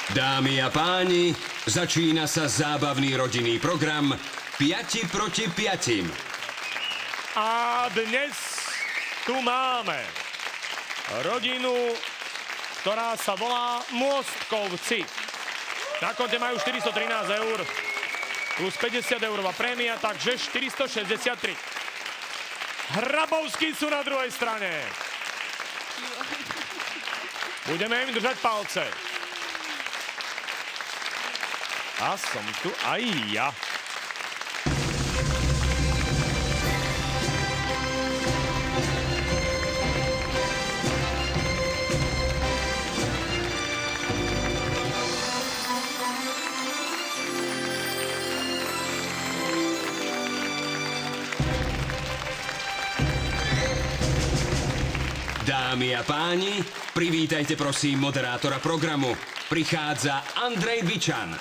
Dámy a páni, začína sa zábavný rodinný program 5 proti 5. A dnes tu máme rodinu, ktorá sa volá Môstkovci. Na konte majú 413 eur plus 50 eurová prémia, takže 463. Hrabovskí sú na druhej strane. Budeme im držať palce. A som tu aj ja. Dámy a páni, privítajte prosím moderátora programu. Prichádza Andrej Bičan.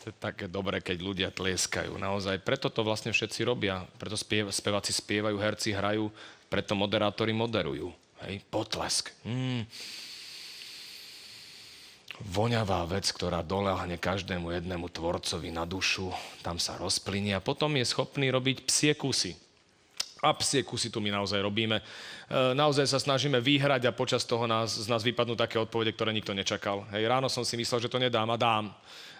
To je také dobré, keď ľudia tlieskajú. Naozaj, preto to vlastne všetci robia. Preto speváci spievajú, herci hrajú, preto moderátori moderujú. Hej, potlesk. Voňavá vec, ktorá doľahne každému jednému tvorcovi na dušu, tam sa rozplynie a potom je schopný robiť psie kusy. A psie kusy tu my naozaj robíme. Naozaj sa snažíme vyhrať a počas toho z nás vypadnú také odpovede, ktoré nikto nečakal. Hej, ráno som si myslel, že to nedám a dám.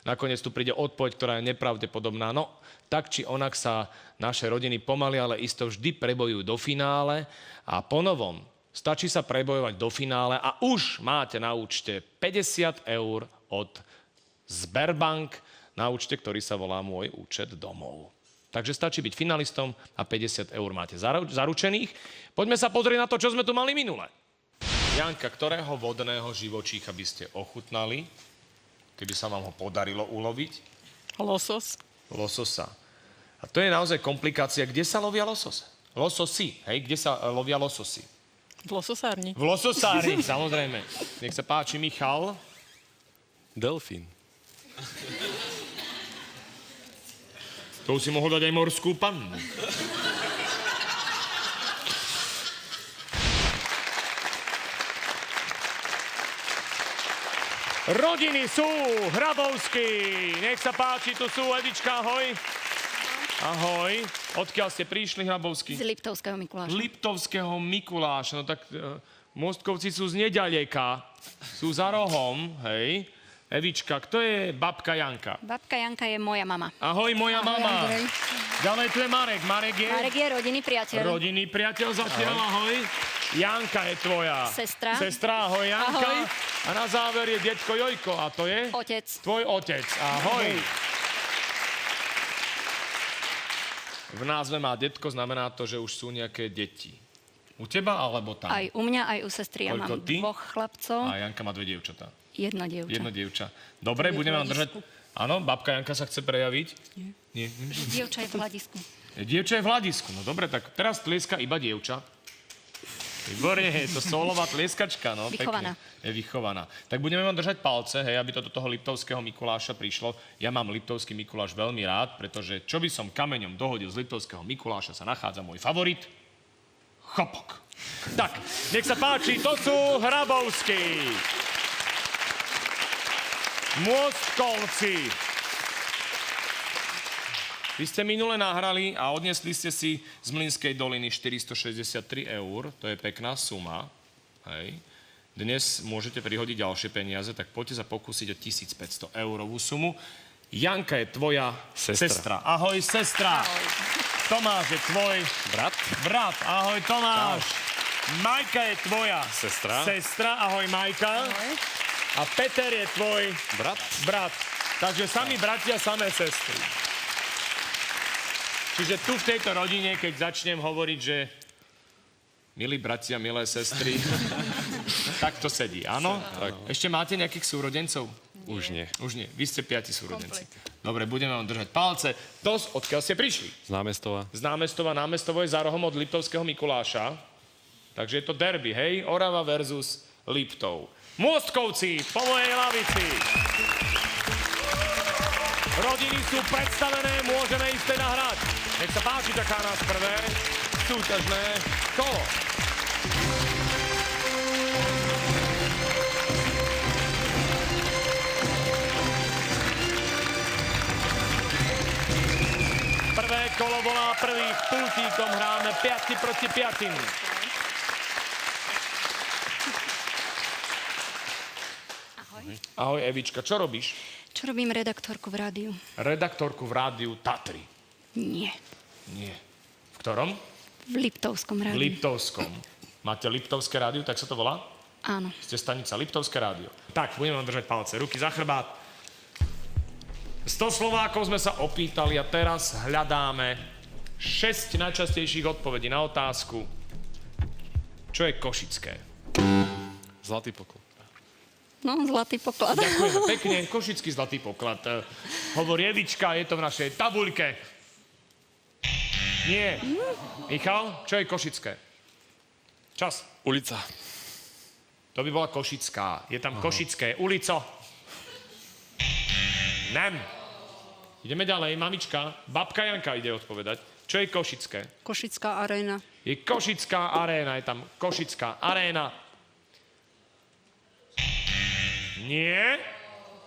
Nakoniec tu príde odpoveď, ktorá je nepravdepodobná. No, tak či onak sa naše rodiny pomaly, ale isto vždy prebojujú do finále a ponovom stačí sa prebojovať do finále a už máte na účte 50 eur od Sberbank, na účte, ktorý sa volá Môj účet domov. Takže stačí byť finalistom a 50 eur máte zaručených. Poďme sa pozrieť na to, čo sme tu mali minule. Janka, ktorého vodného živočícha by ste ochutnali, keby sa vám ho podarilo uloviť? Losos. Lososa. A to je naozaj komplikácia. Kde sa lovia losos? Lososy, hej? Kde sa lovia lososy? V lososárni. V lososári, samozrejme. Nech sa páči, Michal. Delfín. To už si mohol dať aj morskú pannu. Rodiny sú Hrabovskí. Nech sa páči, tu sú Edička, ahoj. Ahoj. Odkiaľ ste prišli, Hrabovskí? Z Liptovského Mikuláša. Liptovského Mikuláša. No tak Mostkovci sú z neďaleka. Sú za rohom, hej. Evička, kto je babka Janka? Babka Janka je moja mama. Ahoj, moja mama. Andrej. Ďalej tu je Marek. Marek je rodinný priateľ. Rodinný priateľ zatiaľ, ahoj. Janka je tvoja Sestra. Sestra, ahoj Janka. Ahoj. A na záver je detko Jojko, a to je? Otec. Tvoj otec, ahoj. V názve má detko, znamená to, že už sú nejaké deti. U teba alebo tam? Aj u mňa, aj u sestry. Ja Koľko mám ty? 2 chlapcov. A Janka má 2 dievčatá. Jedno dievča. Jedno dievča. Dobre, To je budeme v vám držať... Áno, babka Janka sa chce prejaviť? Nie. Dievča je v hľadisku. Dievča je v hľadisku. No dobre, tak teraz tlieska iba dievča. Výborne, je to solová tlieskačka, no. Vychovaná. Pekne. Je vychovaná. Tak budeme vám držať palce, hej, aby to do toho Liptovského Mikuláša prišlo. Ja mám Liptovský Mikuláš veľmi rád, pretože čo by som kameňom dohodil z Liptovského Mikuláša, sa nachádza môj favorit. Chopok. Tak, nech sa páči, to sú Hrabovskí. Môstkovci. Vy ste minule nahrali a odnesli ste si z Mlynskej doliny 463 eur. To je pekná suma. Hej. Dnes môžete prihodiť ďalšie peniaze, tak poďte sa pokúsiť o 1500 eurovú sumu. Janka je tvoja sestra. Ahoj, sestra. Ahoj. Tomáš je tvoj brat. Ahoj, Tomáš. Majka je tvoja sestra. Ahoj, Majka. Ahoj. A Peter je tvoj brat. Takže sami bratia, samé sestry. Čiže tu v tejto rodine, keď začnem hovoriť, že milí bratia, milé sestry, tak to sedí, áno? Ešte máte nejakých súrodencov? Už nie. Už nie. Vy ste 5 súrodenci. Dobre, budeme vám držať palce. Odkiaľ ste prišli? Z Námestova. Z Námestova. Námestovo je za rohom od Liptovského Mikuláša. Takže je to derby, hej? Orava versus Liptov. Môstkovci, po mojej lavici. Rodiny sú predstavené, môžeme ísť teda hrať. Nech sa páči, čaká nás prvé súťažné kolo. Prvé kolo volá prvých pultíkom, hráme 5 proti 5. Ahoj Evička, čo robíš? Čo robím redaktorku v rádiu? Redaktorku v rádiu Tatry. Nie. Nie. V ktorom? V Liptovskom V rádiu. Liptovskom. Máte Liptovské rádio, tak sa to volá? Áno. Ste stanica Liptovské rádio. Tak, budeme vám držať palce, ruky za chrbát. 100 Slovákov sme sa opýtali a teraz hľadáme 6 najčastejších odpovedí na otázku, čo je košické. Zlatý poklad. No, zlatý poklad. Ďakujeme pekne, košický zlatý poklad. Hovorí Evička, je to v našej tabuľke. Nie. Michal, čo je košické? Čas. Ulica. To by bola Košická. Je tam Košické. Ulico. Nem. Ideme ďalej. Mamička, babka Janka ide odpovedať. Čo je Košické? Košická aréna. Je Košická aréna. Je tam Košická aréna. Nie.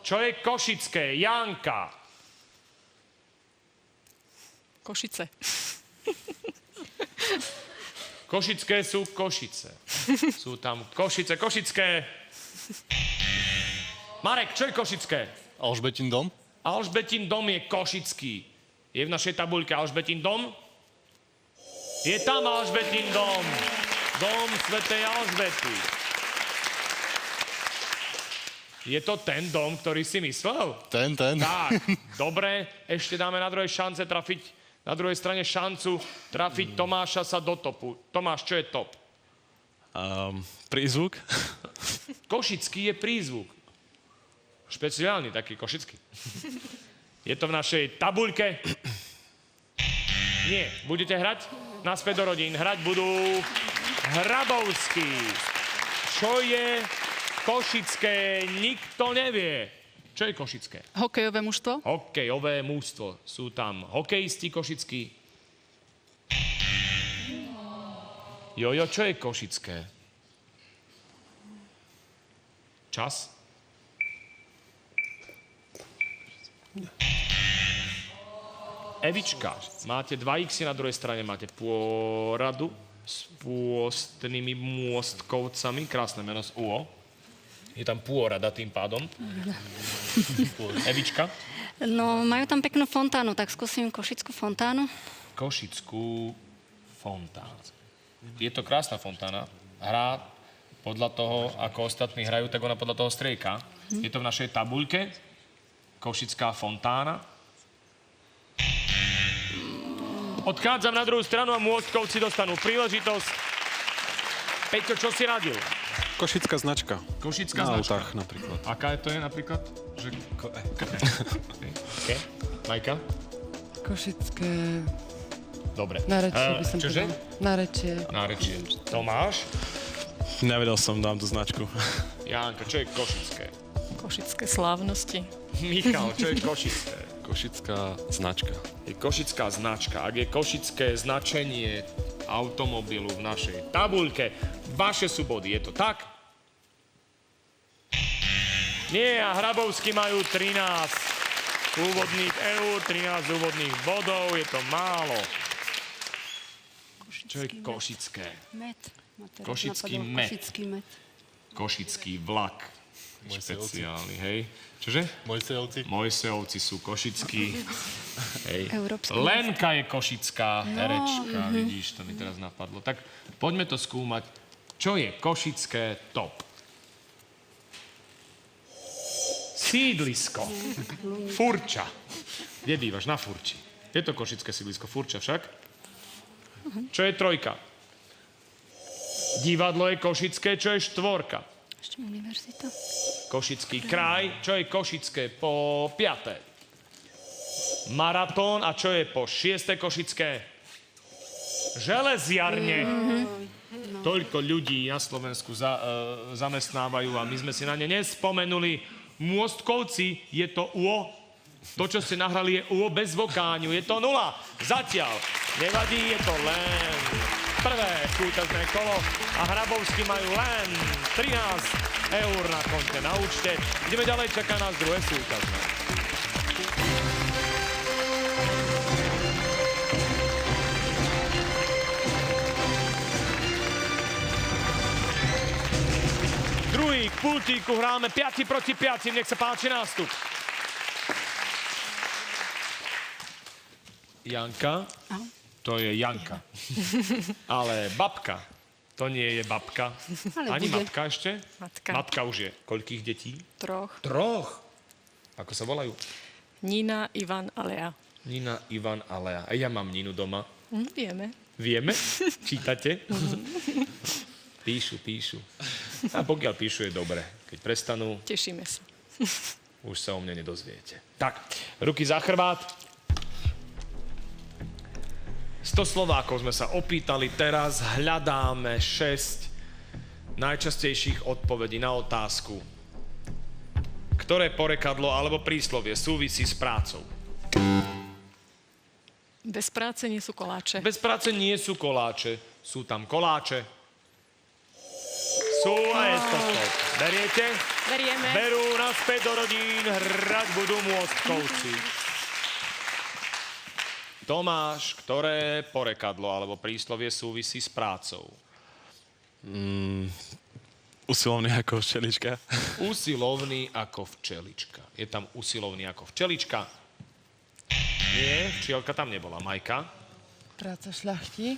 Čo je Košické? Janka. Košice. Košické sú Košice. Sú tam Košice, Košické. Marek, čo je Košické? Alžbetin dom? Alžbetin dom je košický. Je v našej tabuľke Alžbetin dom? Je tam Alžbetin dom. Dom svätej Alžbety. Je to ten dom, ktorý si myslel? Ten. Tak, dobre. Ešte dáme na druhej šance trafiť, na druhej strane šancu trafiť Tomáša sa do topu. Tomáš, čo je top? Prízvuk? Košický je prízvuk. Špeciálny taký košický. Je to v našej tabuľke. Nie. Budete hrať? Naspäť do rodín. Hrať budú Hrabovský. Čo je košické? Nikto nevie. Čo je košické? Hokejové mužstvo. Hokejové mužstvo. Sú tam hokejisti košickí. Jojo, čo je košické? Čas? Evička, máte 2x, na druhej strane máte pôradu s pôstnymi môstkovcami, krásne meno z UO. Je tam pôrada tým pádom. Evička? No, majú tam peknú fontánu, tak skúsim Košickú fontánu. Košickú fontánu. Je to krásna fontána. Hrá podľa toho, ako ostatní hrajú, tak ona podľa toho strieka. Je to v našej tabuľke. Košická fontána. Odchádzam na druhú stranu a môstkovci dostanú príležitosť. Peťo, čo si radil? Košická značka. Košická Na značka. autách napríklad. Aká je to je napríklad? Že... Okay. Majka? Košické Dobre. nárečie by som čože? povedala. Nárečie. Nárečie. Tomáš? Nevedel som, dám tú značku. Jánka, čo je košické? Košické slávnosti. Michal, čo je košické? Košická značka. Je košická značka. Ak je košické značenie automobilu v našej tabuľke, vaše sú body. Je to tak? Nie, a Hrabovskí majú 13 úvodných eur, 13 úvodných bodov. Je to málo. Čo je košické? Met. Košický met. Košický met. Košický vlak. Mojsejovci. Špeciálny, hej. Čože? Mojsejovci. Mojsejovci sú košickí. Hej. Európsky. Lenka je košická herečka, vidíš, to mi teraz napadlo. Tak poďme to skúmať. Čo je košické top? Sídlisko. Furča. Kde bývaš? Na Furči. Je to košické sídlisko. Furča však. Čo je trojka? Divadlo je košické. Čo je štvorka? Ešte univerzita. Košický kraj. Čo je košické po 5. Maratón. A čo je po 6. košické? Železiarne. Toľko ľudí na Slovensku zamestnávajú a my sme si na ne nespomenuli. Môstkovci, je to UO? To, čo ste nahrali, je UO bez vokáňu. Je to 0. Zatiaľ. Nevadí, je to len prvé súťažné kolo a Hrabovskí majú len 13 eur na konte, na účte. Ideme ďalej, čaká nás druhé súťažné. Druhý k pultíku hráme 5 proti 5. Nech sa páči nástup. Janka, to je Janka. Ale babka, to nie je babka. Ale ani bude. matka ešte? Matka. Matka už je. Koľkých detí? 3. 3. Ako sa volajú? Nina, Ivan a Lea. Nina, Ivan a Lea. A ja mám Ninu doma. Vieme. Vieme? Čítate? Píšu. A pokiaľ píšu, je dobre. Keď prestanú, Tešíme sa. už sa o mne nedozviete. Tak, ruky za chrbát. 100 Slovákov sme sa opýtali, teraz hľadáme 6 najčastejších odpovedí na otázku. Ktoré porekadlo alebo príslovie súvisí s prácou? Bez práce nie sú koláče. Bez práce nie sú koláče, sú tam koláče. Sú a je to stop. Beriete? Berieme. Berú naspäť do rodín, hrať budú môstkovci. Tomáš, ktoré porekadlo alebo príslovie súvisí s prácou? Usilovný ako včelička. Usilovný ako včelička. Je tam usilovný ako včelička? Nie, včielka tam nebola. Majka? Práca šľachti.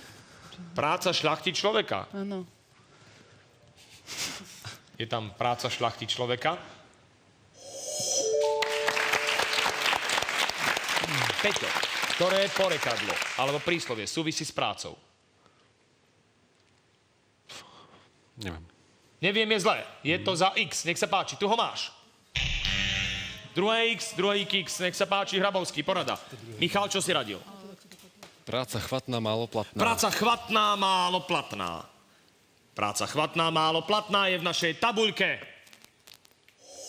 Práca šľachti človeka. Áno. Je tam práca šľachti človeka? Peťo, ktoré porekadlo alebo príslovie súvisí s prácou? Neviem. Neviem, je zlé. Je to za X. Nech sa páči, tu ho máš. Druhé X, druhý X. Nech sa páči, Hrabovský, porada. Michal, čo si radil? Práca chvatná, málo platná. Práca chvatná, málo platná. Práca chvatná, málo platná je v našej tabuľke.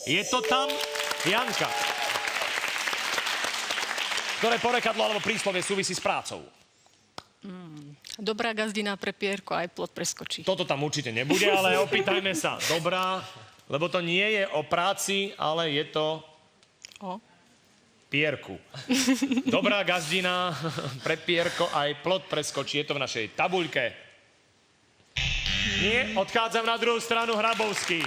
Je to tam? Janka. Ktoré porekadlo alebo príslovie súvisí s prácou? Dobrá gazdina pre pierko, aj plot preskočí. Toto tam určite nebude, ale opýtajme sa. Dobrá, lebo to nie je o práci, ale je to O. pierku. Dobrá gazdina pre pierko, aj plot preskočí. Je to v našej tabuľke. Nie, odchádzam na druhú stranu, Hrabovský.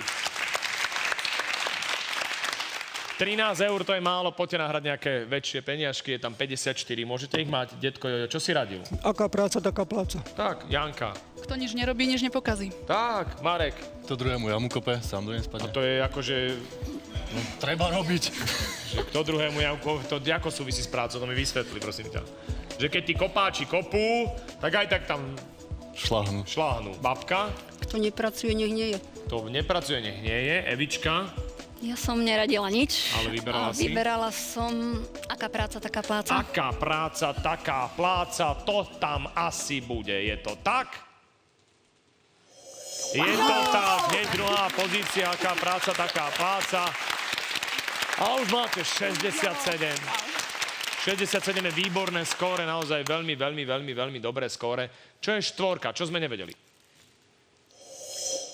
13 eur, to je málo, poďte nahrať nejaké väčšie peniažky, je tam 54, môžete ich mať. Detko Jojo, čo si radil? Aká práca, taká pláca. Tak, Janka. Kto nič nerobí, nič nepokazí. Tak, Marek. To druhému jamu kope, sám do nej A spadne. to je akože, No, treba robiť. že kto druhému, to ako súvisí s prácou, to mi vysvetli, prosím ťa. Že keď tí kopáči kopú, tak aj tak tam Šláhnu. šláhnu. Babka, Kto nepracuje, nech nie je. to nepracuje, nech nie je. Evička, Ja som neradila nič. Ale vyberala A si? Vyberala som, aká práca, taká pláca. aká práca, taká pláca, to tam asi bude. Je to tak? Je to tak, hneď druhá pozícia, aká práca, taká pláca. A už máte 67. 67 je výborné skóre, naozaj veľmi dobré skóre. Čo je štvorka? Čo sme nevedeli?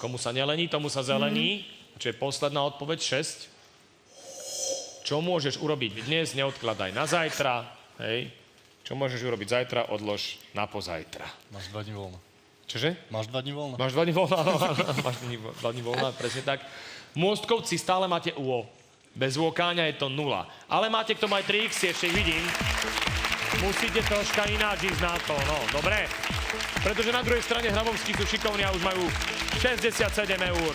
Komu sa nelení, tomu sa zelení. Čo je posledná odpoveď, 6. Čo môžeš urobiť dnes, neodkladaj na zajtra. Hej. Čo môžeš urobiť zajtra, odlož na pozajtra. Máš 2 dní voľno. Čože? Máš 2 dní voľno. Máš 2 dní voľna, áno, máš 2 dní voľna, presne tak. Môstkovci stále máte UO. Bez vôkáňa je to 0. Ale máte k tomu aj 3x, ešte ich vidím. Musíte troška ináč ísť na to, no, dobre? Pretože na druhej strane Hrabovskí sú šikovní a už majú 67 eur.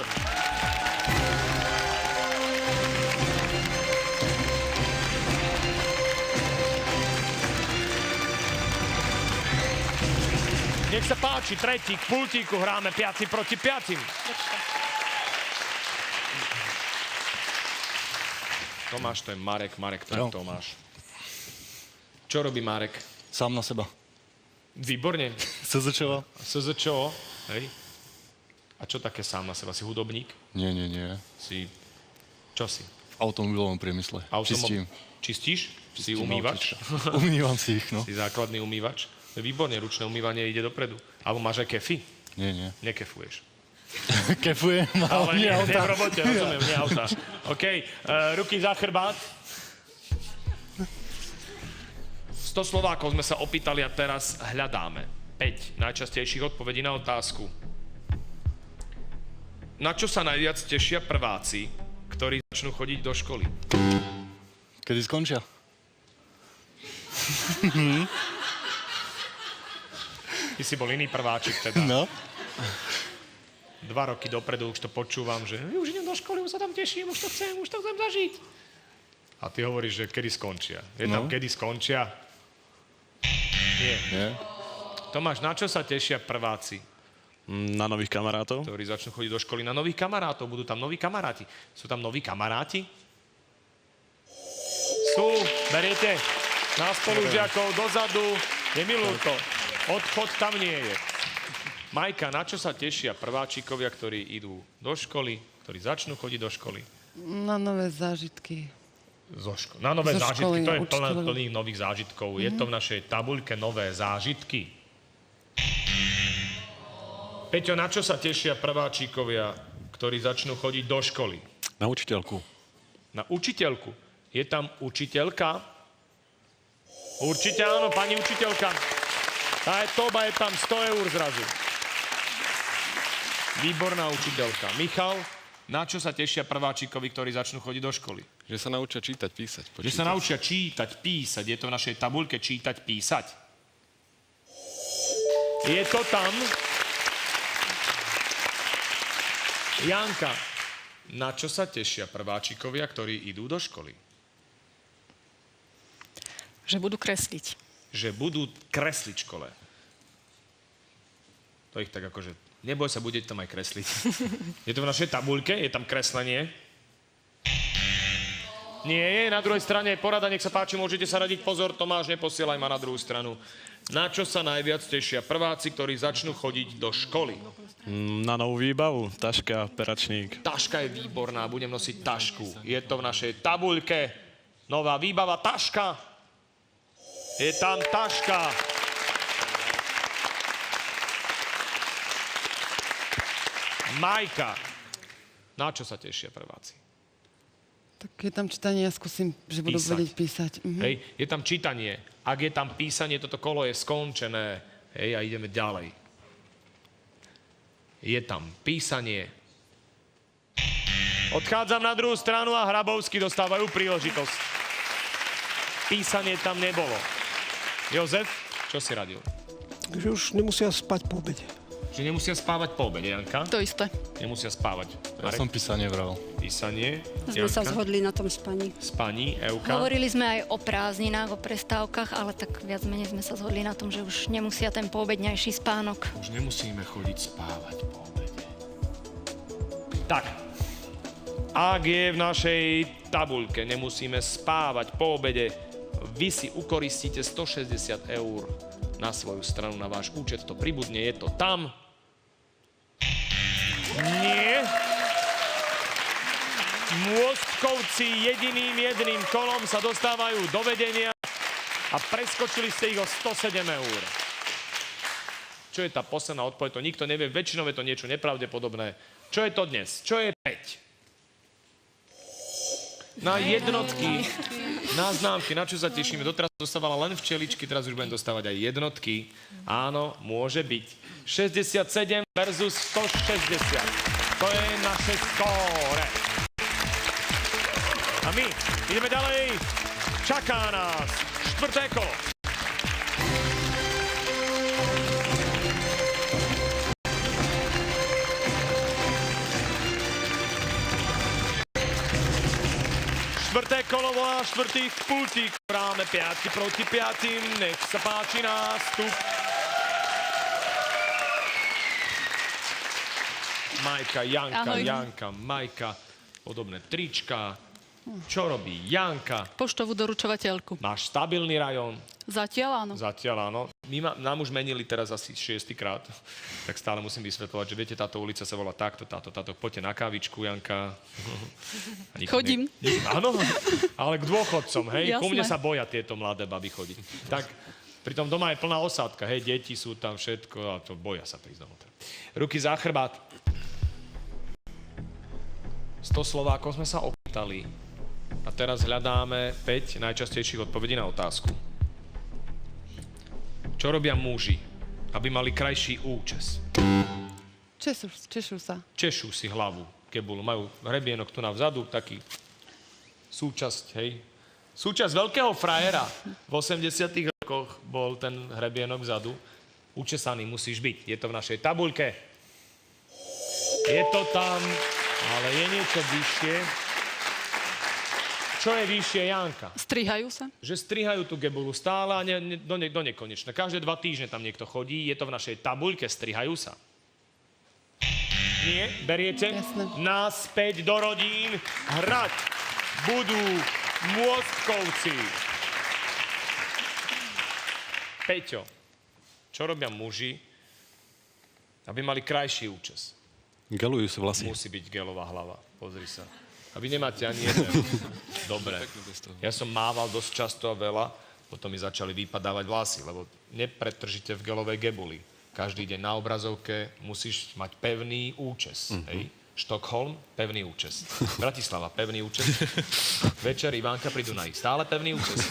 Nech sa páči, tretí k pultíku hráme 5 proti 5. Tomáš, to je Marek, Marek, to je Jo. Tomáš. Čo robí Marek? Sám na seba. Výborne. SZČO? SZČO, hej. A čo také sám na seba? Si hudobník? Nie. Si... Čo si? V automobilovom priemysle. Čistím. Čistíš? Si Čistím umývač? autička. Umývam si ich, no. Si základný umývač? Výborne, ručné umývanie ide dopredu. Alebo máš aj kefy? Nie. Nekefuješ. Kefujem, ale nie nie v auta. robote, rozumiem, nie auta. OK, ruky za chrbát. 100 Slovákov sme sa opýtali a teraz hľadáme 5 najčastejších odpovedí na otázku. Na čo sa najviac tešia prváci, ktorí začnú chodiť do školy? Kedy skončia? Ty si bol iný prváčik teda. No. 2 roky dopredu už to počúvam, že už idem do školy, už sa tam teším, už to chcem zažiť. A ty hovoríš, že kedy skončia. Je tam kedy skončia? Nie. Tomáš, na čo sa tešia prváci, Na nových kamarátov. ktorí začnú chodiť do školy? Na nových kamarátov, budú tam noví kamaráti. Sú tam noví kamaráti? Sú, beriete na spolužiakov dozadu, je mi ľúto. Odchod tam nie je. Majka, na čo sa tešia prváčikovia, ktorí idú do školy, ktorí začnú chodiť do školy? Na nové zážitky. Na nové Zo zážitky, školy, to je učiteľov. plných nových zážitkov. Je to v našej tabuľke nové zážitky. Peťo, na čo sa tešia prváčikovia, ktorí začnú chodiť do školy? Na učiteľku. Na učiteľku. Je tam učiteľka? Určite áno, pani učiteľka. Tá je toba, je tam 100 eur zrazu. Výborná učiteľka. Michal, na čo sa tešia prváčikovi, ktorí začnú chodiť do školy? Že sa naučia čítať, písať, Že sa naučia čítať, písať. Je to v našej tabuľke čítať, písať. Je to tam. Janka, na čo sa tešia prváčikovia, ktorí idú do školy? Že budú kresliť. Že budú kresliť v škole. To ich tak akože... Neboj sa, budete tam aj kresliť. Je to v našej tabuľke? Je tam kreslenie? Nie je. Na druhej strane porada, nech sa páči, môžete sa radiť. Pozor, Tomáš, neposielaj ma na druhú stranu. Na čo sa najviac tešia prváci, ktorí začnú chodiť do školy? Na novú výbavu. Taška, peračník. Taška je výborná, budem nosiť tašku. Je to v našej tabuľke. Nová výbava, taška. Je tam taška. Majka. Na čo sa tešia prváci? Tak je tam čítanie, ja skúsim, že budú Písať. vedieť písať. Hej, je tam čítanie. Ak je tam písanie, toto kolo je skončené. Hej, a ideme ďalej. Je tam písanie. Odchádzam na druhú stranu a Hrabovský dostávajú príležitosť. Písanie tam nebolo. Jozef, čo si radil? Že už nemusia spať po obede. Že nemusia spávať po obede, Janka? To isté. Nemusia spávať. Ja som písanie vral. Písanie. Sme sa Janka? zhodli na tom spaní. Spaní, Euka. Hovorili sme aj o prázdninách, o prestávkach, ale tak viac menej sme sa zhodli na tom, že už nemusia ten poobedňajší spánok. Už nemusíme chodiť spávať po obede. Tak. Ak je v našej tabuľke nemusíme spávať po obede, vy si ukoristíte 160 eur na svoju stranu, na váš účet. To pribudne, je to tam. Nie. Môstkovci jedným kolom sa dostávajú do vedenia a preskočili ste ich o 107 eur. Čo je tá posledná odpoveď? To nikto nevie. Väčšinou je to niečo nepravdepodobné. Čo je to dnes? Čo je 5? Na jednotky, na známky, na čo sa tešíme. Doteraz dostávala len včeličky, teraz už budem dostávať aj jednotky. Áno, môže byť. 67 versus 160. To je naše skóre. A my ideme ďalej. Čaká nás 4. kolo. Štvrté kolo volá štvrtých pultík. Hráme 5 proti 5. Nech sa páči nástup. Majka, Janka, Ahoj. Janka, Majka. Podobné trička. Čo robí Janka? Poštovú doručovateľku. Máš stabilný rajón? Zatiaľ áno. Zatiaľ áno. Nám už menili teraz asi 6. krát, tak stále musím vysvetľovať, že viete, táto ulica sa volá takto, táto. Poďte na kávičku, Janka. Chodím. Áno, ale k dôchodcom, hej? Jasné. Ku mne sa boja tieto mladé baby chodiť. Tak, pritom doma je plná osádka, hej? Deti sú tam, všetko, a to boja sa prísť domov. Ruky za chrbát. 100 Slovákov sme sa opýtali. A teraz hľadáme 5 najčastejších odpovedí na otázku. Čo robia muži, aby mali krajší účes? Češú sa. Češú si hlavu, kebulu. Majú hrebienok tu na vzadu, taký súčasť, hej. Súčasť veľkého frajera v 80. rokoch bol ten hrebienok vzadu. Učesaný musíš byť. Je to v našej tabuľke. Je to tam, ale je niečo vyššie. Čo je vyššie, Janka? Strihajú sa. Že strihajú tú gebulu stále a do nekonečna. Každé 2 týždne tam niekto chodí. Je to v našej tabuľke, strihajú sa. Nie, beriete? Jasné. Naspäť do rodín. Hrať budú Môstkovci. Peťo, čo robia muži, aby mali krajší účes? Gelujú si vlasy. Musí byť gelová hlava. Pozri sa. A vy nemáte ani jeden. Dobre. Ja som mával dosť často a veľa, potom mi začali vypadávať vlasy, lebo nepretržite v gelovej gebuli. Každý deň na obrazovke musíš mať pevný účes. Hej? Štokholm, pevný účes. Bratislava, pevný účes. Večer Ivánka pri Dunaji. Stále pevný účes.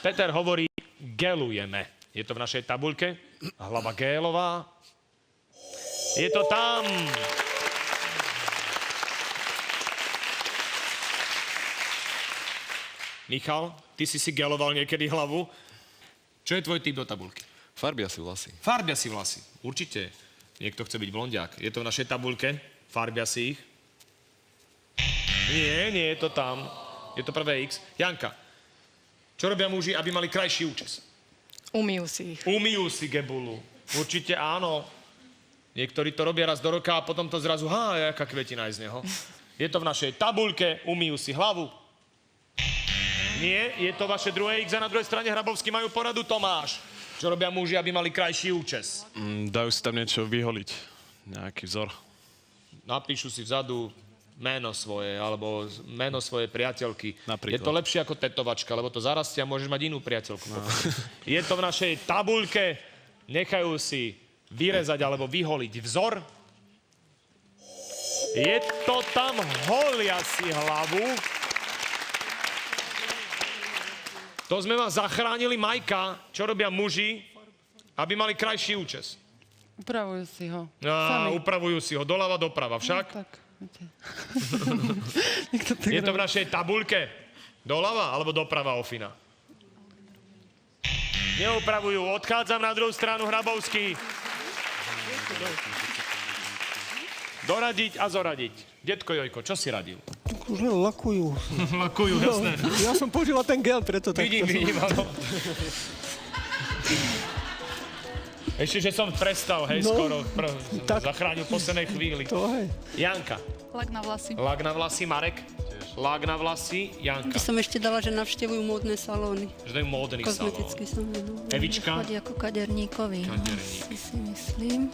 Peter hovorí, gelujeme. Je to v našej tabuľke. Hlava gélová. Je to tam. Michal, ty si geloval niekedy hlavu. Čo je tvoj typ do tabuľky? Farbia si vlasy. Farbia si vlasy. Určite. Niekto chce byť blondiak. Je to v našej tabuľke? Farbia si ich? Nie je to tam. Je to prvé X. Janka, čo robia muži, aby mali krajší účes? Umýjú si ich. Umýjú si gebulu. Určite áno. Niektorí to robia raz do roka a potom to zrazu, jaká kvetina je z neho. Je to v našej tabuľke, umýjú si hlavu. Nie, je to vaše druhé X a na druhej strane Hrabovský majú poradu Tomáš. Čo robia muži, aby mali krajší účes? Dajú si tam niečo vyholiť. Nejaký vzor. Napíšu si vzadu meno svoje, alebo meno svojej priateľky. Napríklad. Je to lepšie ako tetovačka, lebo to zarastie a môžeš mať inú priateľku. No. Je to v našej tabuľke, nechajú si vyrezať alebo vyholiť vzor. Je to tam, holia si hlavu. To sme vás zachránili, Majka. Čo robia muži, aby mali krajší účes? Upravujú si ho. Upravujú si ho doľava, doprava. Však? No, tak, viete. Je to v našej tabuľke? Doľava alebo doprava, Ofina? Neupravujú. Odchádzam na druhú stranu, Hrabovský. Doradiť a zoradiť. Detko Jojko, čo si radil? Už len lakujú. Lakujú, jasné. Ja som používal ten gel, preto tak. Vidím, áno. Ešte, že som prestal, hej, skoro. Zachránil v poslednej chvíli. To hej. Janka. Lak na vlasy. Lak na vlasy, Marek. Lak na vlasy, Janka. By som ešte dala, že navštevujú módne salóny. Že to je módny salón. Kozmetický salón. Evička. Chodí ako kaderníkovi. Kaderník. Si myslím.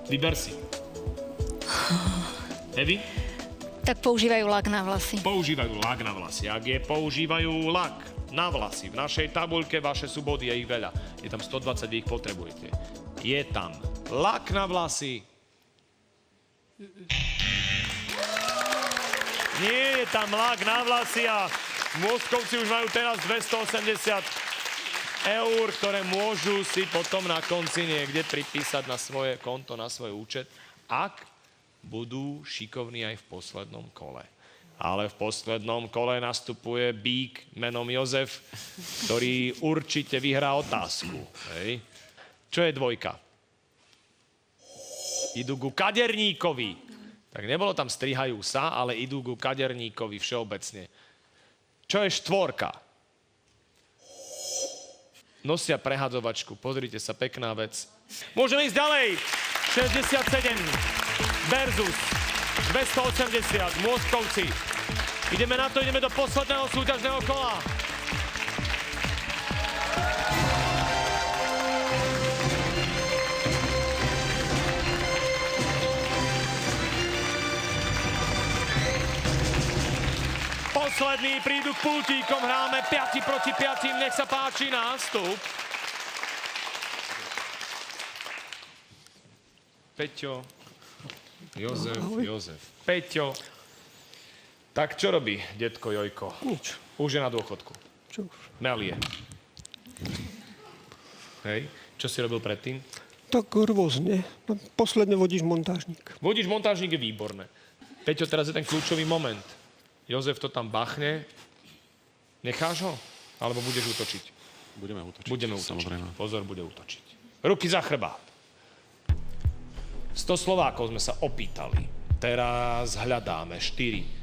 Vyber si. Evi? Tak používajú lak na vlasy. Používajú lak na vlasy. Ak používajú lak na vlasy, v našej tabuľke vaše sú body, je ich veľa. Je tam 120, vy ich potrebujete. Je tam lak na vlasy. Nie je tam lak na vlasy a Môstkovci už majú teraz 280 eur, ktoré môžu si potom na konci niekde pripísať na svoje konto, na svoj účet, ak budú šikovní aj v poslednom kole. Ale v poslednom kole nastupuje bík menom Jozef, ktorý určite vyhrá otázku. Hej. Čo je dvojka? Idú ku kaderníkovi. Tak nebolo tam strihajú sa, ale idú ku kaderníkovi všeobecne. Čo je štvorka? Nosia prehadzovačku. Pozrite sa, pekná vec. Môžeme ísť ďalej. 67. versus 280 Môstkovci. Ideme na to, ideme do posledného súťažného kola. Poslední prídu k pultíkom, hráme 5 proti 5, nech sa páči nástup. Peťo, Jozef, Peťo. Tak čo robí detko Jojko? Nič. Už je na dôchodku. Čo už? Melie. Hej, čo si robil predtým? Tak rôzne. Posledne vodíš montážnik. Vodíš montážnik je výborné. Peťo, teraz je ten kľúčový moment. Jozef to tam bachne. Necháš ho? Alebo budeš útočiť? Budeme útočiť. Budeme útočiť. Samozrejme. Pozor, bude útočiť. Ruky za chrbát. 100 Slovákov sme sa opýtali. Teraz hľadáme 4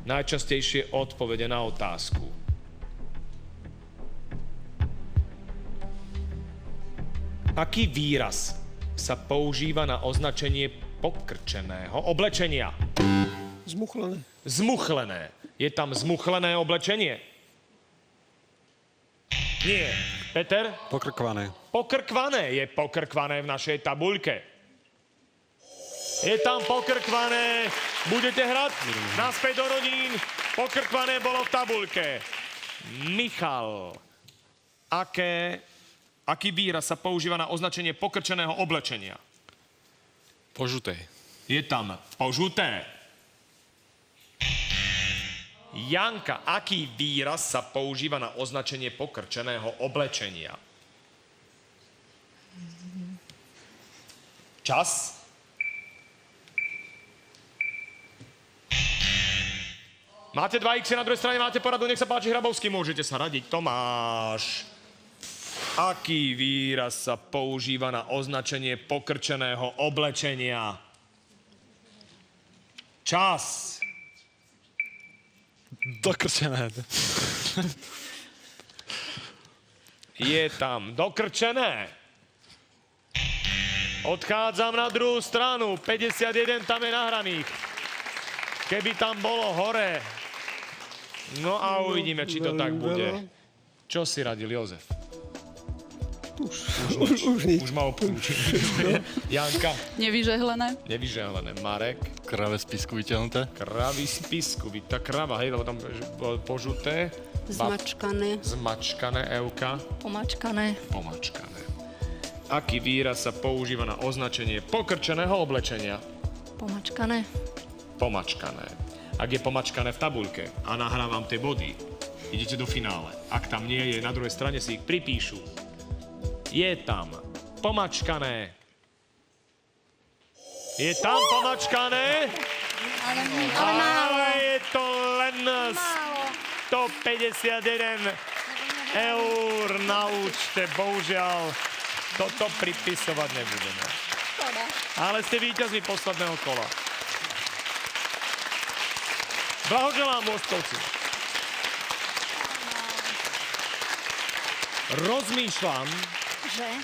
najčastejšie odpovede na otázku. Aký výraz sa používa na označenie pokrčeného oblečenia? Zmuchlené. Zmuchlené. Je tam zmuchlené oblečenie? Nie. Peter? Pokrkvané. Pokrkvané. Je pokrkvané v našej tabuľke. Je tam pokrkvané. Budete hrať? Naspäť do rodín. Pokrkvané bolo v tabuľke. Michal, aký výraz sa používa na označenie pokrčeného oblečenia? Požuté. Je tam požuté. Janka, aký výraz sa používa na označenie pokrčeného oblečenia? Čas? Máte 2x na druhej strane, máte poradu, nech sa páči, Hrabovský, môžete sa radiť. Tomáš, aký výraz sa používa na označenie pokrčeného oblečenia? Čas. Dokrčené. Je tam dokrčené. Odchádzam na druhú stranu. 51 tam je nahraných. Keby tam bolo hore. No a uvidíme, či to tak bude. Čo si radil, Jozef? Už nič. Už ma opúčil. Janka? Nevyžehlené. Nevyžehlené. Marek? Krave z písku vyťahnuté. Kravy z pisku. Tá krava, hej, lebo tam bolo požuté. Zmačkané. Zmačkané, Euka. Pomačkané. Pomačkané. Aký výraz sa používa na označenie pokrčeného oblečenia? Pomačkané. Pomačkané. Ak je pomačkané v tabuľke a nahrávam tie body, idete do finále. Ak tam nie je, na druhej strane si ich pripíšu. Je tam pomačkané. Je tam pomačkané. Ale je to len 151 eur na účte. Bohužiaľ, toto pripisovať nebudeme. Ale ste víťazmi posledného kola. Blahoželám, Môstkovci.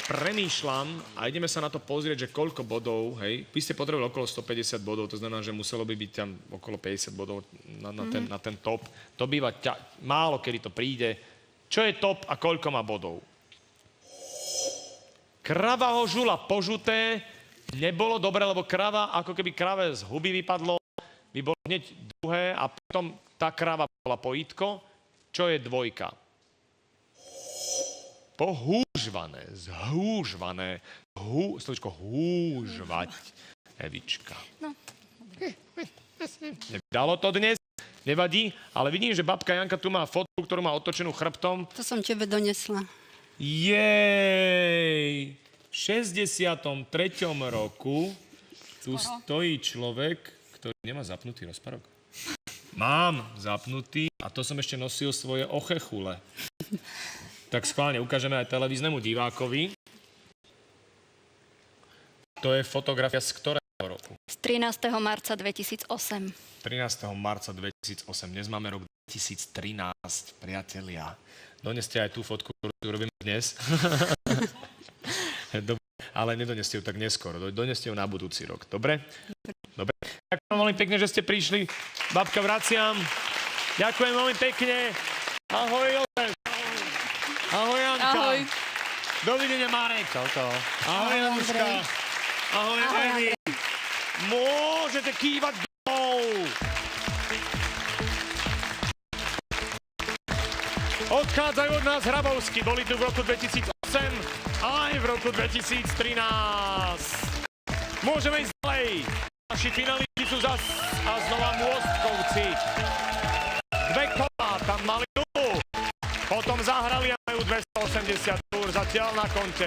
Premýšľam a ideme sa na to pozrieť, že koľko bodov, hej. Vy ste potrebovali okolo 150 bodov, to znamená, že muselo by byť tam okolo 50 bodov na ten top. To býva málo, kedy to príde. Čo je top a koľko má bodov? Krava ho žula požuté, nebolo dobre, lebo krava, ako keby krave z huby vypadlo, by bolo hneď druhé a potom tá krava bola pojítko. Čo je dvojka? Pohúžvané, zhúžvané, slovičko húžvať, Evička. No. Nevydalo to dnes, nevadí, ale vidím, že babka Janka tu má fotku, ktorú má otočenú chrbtom. To som tebe donesla. Jej! V 63. roku tu stojí človek, ktorý nemá zapnutý rozparok. Mám zapnutý a to som ešte nosil svoje ochechule. Tak schválne ukážeme aj televíznemu divákovi. To je fotografia z ktorého roku? Z 13. marca 2008. 13. marca 2008. Dnes máme rok 2013, priatelia. Doneste aj tú fotku, ktorú robíme dnes. Dobre, ale nedoneste ju tak neskoro. Doneste ju na budúci rok. Dobre? Dobre. Ďakujem veľmi pekne, že ste prišli. Babka, vraciam. Ďakujem veľmi pekne. Ahoj, Jozef. Ahoj, Janka. Ahoj. Dovidenia, Marek. Čauko. Ahoj, Januška. Ahoj, Emi. Môžete kývať domov. Odchádzajú od nás Hrabovsky. Boli tu v roku 2008 aj v roku 2013. Môžeme ísť ďalej. Naši finalisti sú zas a znova Môstkovci. 2 kola tam mali nulu. Potom zahrali a majú 280 eur zatiaľ na konte.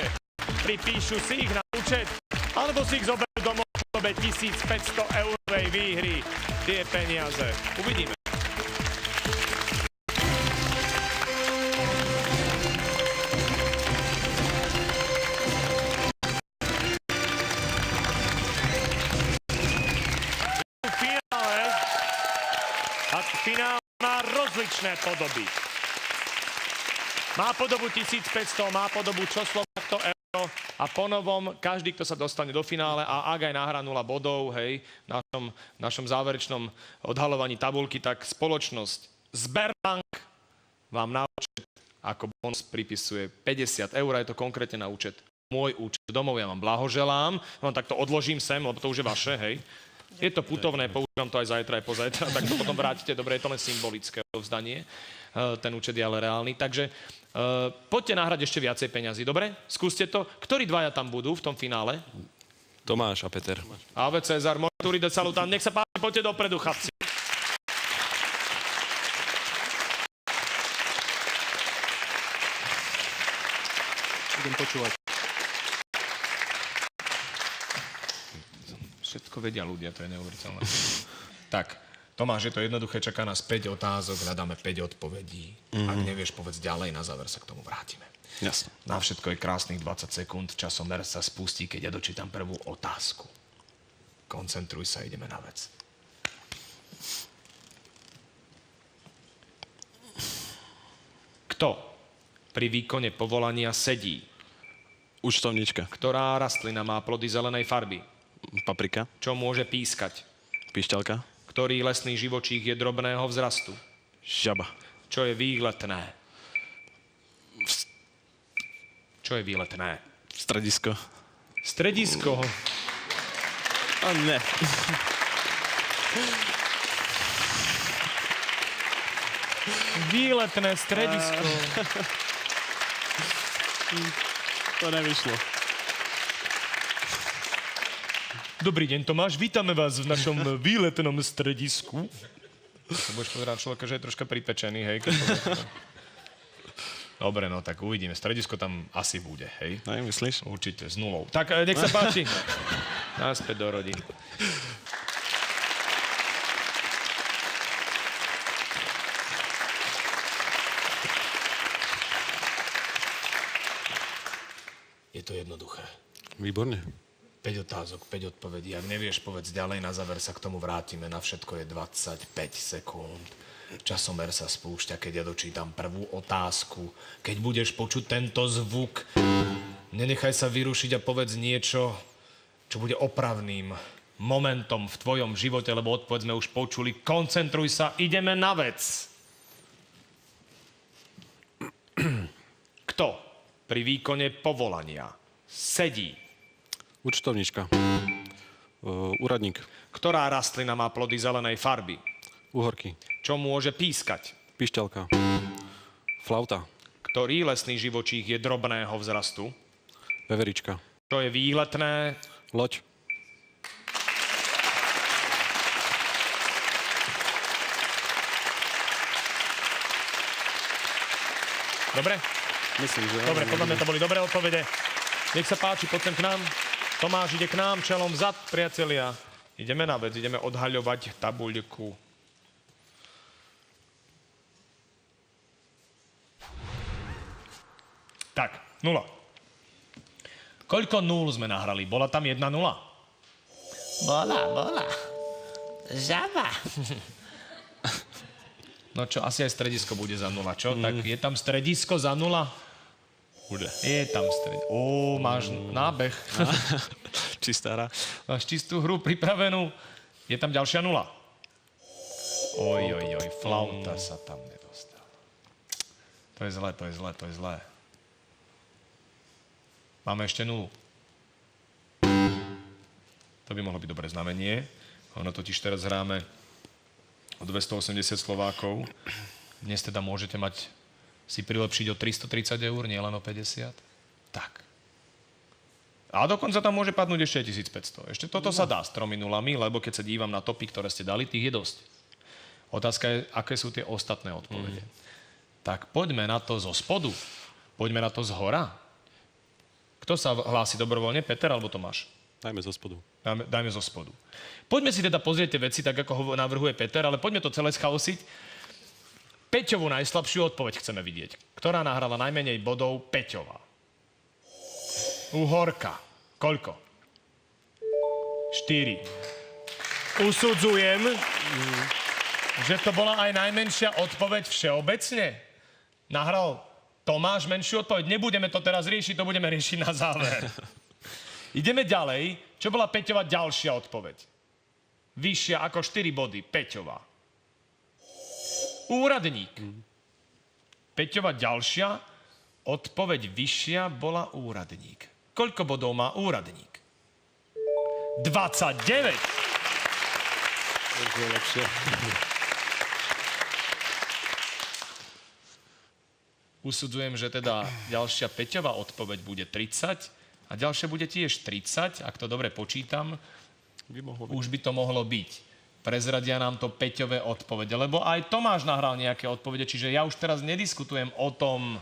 Pripíšu si ich na účet, alebo si ich zoberú domov v dobe 1500 eurovej výhry. Tie peniaze. Uvidíme. Finál má rozličné podoby. Má podobu 1500, má podobu čoslov to euro a ponovom každý, kto sa dostane do finále a ak aj nahrá 0 bodov, hej, v našom záverečnom odhalovaní tabulky, tak spoločnosť Sberbank vám na účet ako bonus pripisuje 50 eur, je to konkrétne na účet. Môj účet domov, ja vám blahoželám, vám takto odložím sem, lebo to už je vaše, hej. Je to putovné, používam to aj zajtra, aj pozajtra, tak to potom vrátite. Dobre, je to len symbolické odovzdanie. Ten účet je ale reálny. Takže poďte nahrať ešte viacej peňazí, dobre? Skúste to. Ktorí dvaja tam budú v tom finále? Tomáš a Peter. Ave Cezar, Moraturi de Salutan. Nech sa páči, poďte dopredu, chlapci. Budem počúvať. Všetko vedia ľudia, to je neuveriteľné. Tak, Tomáš, je to jednoduché, čaká nás 5 otázok, hľadáme 5 odpovedí. Ak nevieš, povedz ďalej, na záver sa k tomu vrátime. Jasne. Na všetko je krásnych 20 sekúnd, časomer sa spustí, keď ja dočítam prvú otázku. Koncentruj sa, ideme na vec. Kto pri výkone povolania sedí? Účtovníčka. Ktorá rastlina má plody zelenej farby? Paprika. Čo môže pískať? Pišťalka. Ktorý lesný živočích je drobného vzrastu? Žaba. Čo je výletné? Čo je výletné? Stredisko. Stredisko. A ne. Výletné stredisko. To nevyšlo. Dobrý deň, Tomáš, vítame vás v našom výletnom stredisku. Sa budeš pozerať človeka, že je troška pripečený, hej? Dobre, no tak uvidíme. Stredisko tam asi bude, hej? Myslíš? Určite, s nulou. Tak, nech sa páči. Naspäť do rodín. Je to jednoduché. Výborne. 5 otázok, 5 odpovedí. Ak nevieš, povedz ďalej, na záver sa k tomu vrátime. Na všetko je 25 sekúnd. Časomer sa spúšťa, keď ja dočítam prvú otázku. Keď budeš počuť tento zvuk, nenechaj sa vyrušiť a povedz niečo, čo bude opravným momentom v tvojom živote, lebo odpoveď sme už počuli. Koncentruj sa, ideme na vec. Kto pri výkone povolania sedí? Účtovníčka. Úradník. Ktorá rastlina má plody zelenej farby? Uhorky. Čo môže pískať? Pišťalka. Flauta. Ktorý lesný živočích je drobného vzrastu? Veverička. Čo je výletné? Loď. Dobre? Myslím, že... Dobre, podľa mňa to boli dobré odpovede. Nech sa páči, poď sem k nám. Tomáš ide k nám čelom vzad, priatelia. Ideme na vec, ideme odhaľovať tabuľku. Tak, 0. Koľko nul sme nahrali? Bola tam 1-0? Bola. Žaba. No čo, asi aj stredisko bude za 0, čo? Tak je tam stredisko za 0? Bude. Je tam stred. Máš nábeh. Čistá hra. Máš čistú hru pripravenú. Je tam ďalšia 0. Oj, flauta sa tam nedostala. To je zlé. Máme ešte 0. To by mohlo byť dobré znamenie. Ono totiž teraz hráme o 280 Slovákov. Dnes teda môžete si prilepšiť o 330 eur, nie len o 50. Tak. A dokonca tam môže padnúť ešte 1500. Ešte toto sa dá s 3 nulami, lebo keď sa dívam na topy, ktoré ste dali, tých je dosť. Otázka je, aké sú tie ostatné odpovede. Tak poďme na to zo spodu. Poďme na to z hora. Kto sa hlási dobrovoľne? Peter alebo Tomáš? Dajme zo spodu. Dajme zo spodu. Poďme si teda pozrieť tie veci, tak ako ho navrhuje Peter, ale poďme to celé schaosiť. Peťovú najslabšiu odpoveď chceme vidieť. Ktorá nahrala najmenej bodov? Peťová. Uhorka. Koľko? 4. Usudzujem, že to bola aj najmenšia odpoveď všeobecne. Nahral Tomáš menšiu odpoveď. Nebudeme to teraz riešiť, to budeme riešiť na záver. Ideme ďalej. Čo bola Peťova ďalšia odpoveď? Vyššia ako 4 body. Peťova. Úradník. Peťova ďalšia odpoveď vyššia bola úradník. Koľko bodov má úradník? 29. Usudzujem, že teda ďalšia Peťova odpoveď bude 30 a ďalšia bude tiež 30, ak to dobre počítam. Už by to mohlo byť. Prezradia nám to Peťové odpovede, lebo aj Tomáš nahral nejaké odpovede, čiže ja už teraz nediskutujem o tom,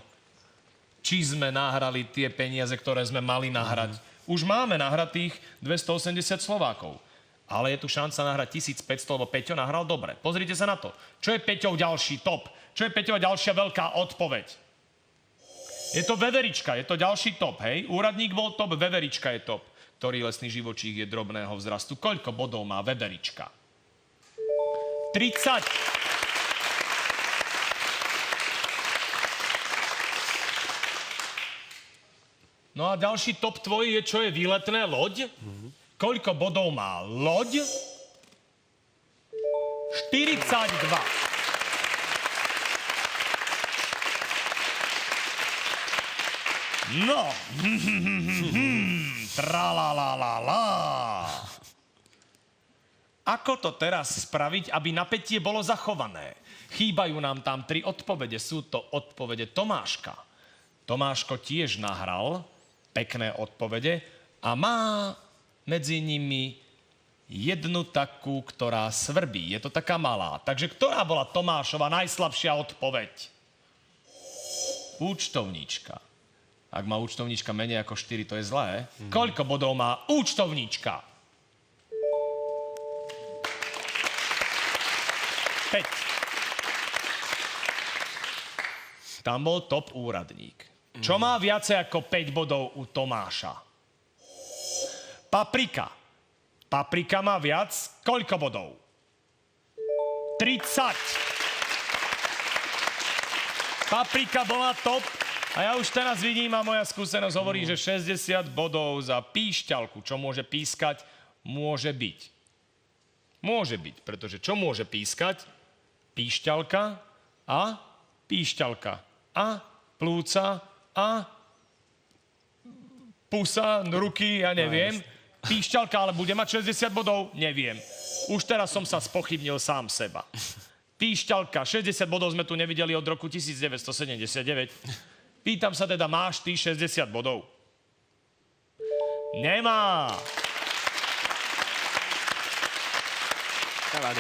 či sme nahrali tie peniaze, ktoré sme mali nahrať. Už máme nahratých 280 Slovákov, ale je tu šanca nahrať 1500, lebo Peťo nahral dobre. Pozrite sa na to. Čo je Peťov ďalší top? Čo je Peťova ďalšia veľká odpoveď? Je to veverička, je to ďalší top, hej? Úradník bol top, veverička je top. Ktorý lesný živočích je drobného vzrastu? Koľko bodov má veverička? 30. No a ďalší top tvoj je, čo je výletné? Loď? Koľko bodov má loď? 42. No. Tralalalala. Ako to teraz spraviť, aby napätie bolo zachované? Chýbajú nám tam 3 odpovede. Sú to odpovede Tomáška. Tomáško tiež nahral pekné odpovede a má medzi nimi jednu takú, ktorá svrbí. Je to taká malá. Takže ktorá bola Tomášova najslabšia odpoveď? Účtovníčka. Ak má účtovníčka menej ako 4, to je zlé. Koľko bodov má účtovníčka? 5. Tam bol top úradník. Čo má viacej ako 5 bodov u Tomáša? Paprika. Paprika má viac. Koľko bodov? 30. Paprika bola top. A ja už teraz vidím a moja skúsenosť hovorí, že 60 bodov za píšťalku, čo môže pískať, môže byť. Môže byť, pretože čo môže pískať? Píšťalka a píšťalka a plúca a pusa, ruky, ja neviem. Píšťalka ale bude mať 60 bodov? Neviem. Už teraz som sa spochybnil sám seba. Píšťalka, 60 bodov sme tu nevideli od roku 1979. Pýtam sa teda, máš ty 60 bodov? Nemá.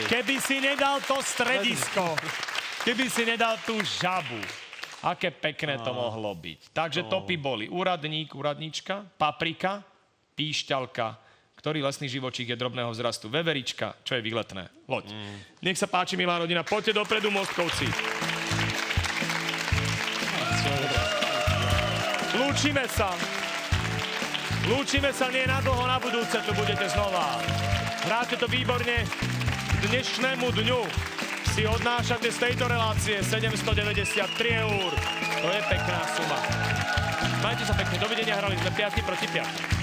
Keby si nedal to stredisko, keby si nedal tú žabu, aké pekné to mohlo byť. Takže topy boli úradník, úradníčka, paprika, píšťalka, ktorý lesný živočík je drobného vzrastu, veverička, čo je výletné, loď. Nech sa páči, milá rodina, poďte dopredu, Mostkovci. Lúčime sa. Lúčime sa nie na dlho, na budúce tu budete znova. Hráte to výborne. Dnešnému dňu si odnášate z tejto relácie 793 eur. To je pekná suma. Majte sa pekne, dovidenia, hrali sme 5 proti 5.